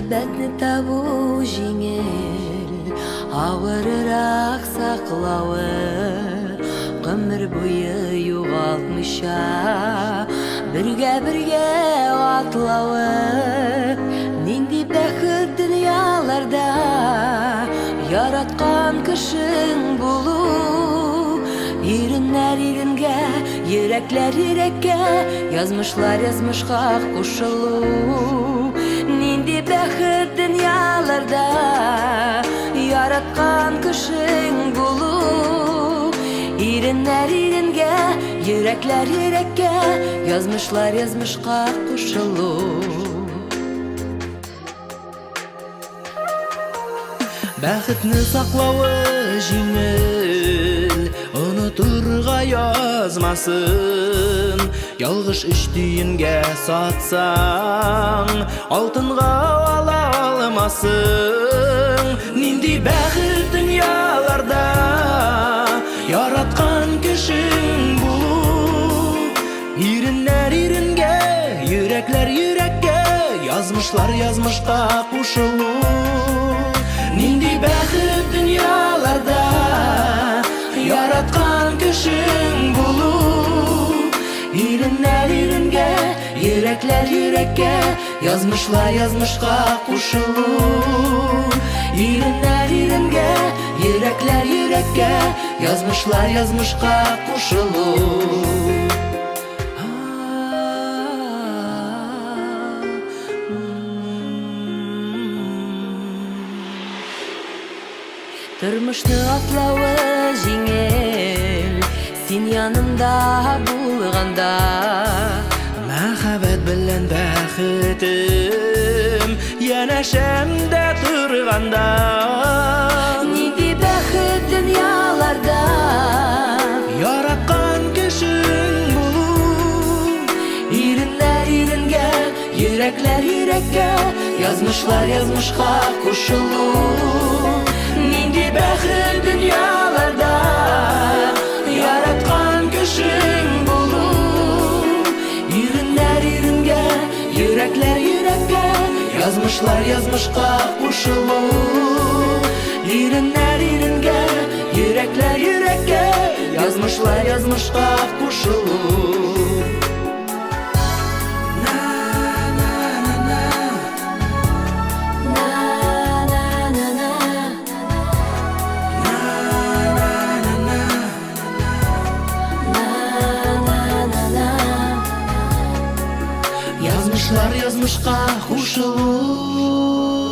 Мөхәббәтне табу җиңел, авыррак саклауы, гомер буе югалтмыйча бергә атлауы. Нинди бәхет дөньяларда яраткан кешең булу, иреннәр иренгә, йөрәкләр йөрәккә, язмышлар язмышка кушылу. Нинди бәхет дөньяларда яраткан кешең булу, иреннәр иренгә, йөрәкләр йөрәккә, язмышлар язмышка кушылу. Бәхетне саклауы җиңел, онытырга язмасын. Ялгыш эш тиенгә сатсаң, алтынга ала алмасын. Нинди бәхет дөньяларда яраткан кешең булу, иреннәр иренгә, йөрәкләр йөрәккә, язмышлар язмышка кушылу. Нинди бәхет дөньяларда яраткан кешең булу, иреннәр иренгә, йөрәкләр йөрәккә, язмышлар язмышка кушылу. Иреннәр иренгә, йөрәкләр йөрәккә, язмышлар язмышка кушылу. Тормышны атлауы җиңел, син янымда булганда. Мәхәббәт белән бәхетем янәшәмдә торганда. Нинди бәхет дөньяларда яраткан кешең булу, иреннәр иренгә, йөрәкләр йөрәккә, язмышлар язмышка кушылу. Нинди бәхет дөньяларда яраткан кешең булу, иреннәр иренгә, йөрәкләр йөрәккә, язмышлар язмышка кушылу. Иреннәр иренгә, йөрәкләр йөрәккә, язмышлар язмышка кушылу. Язмышлар язмышка кушылу.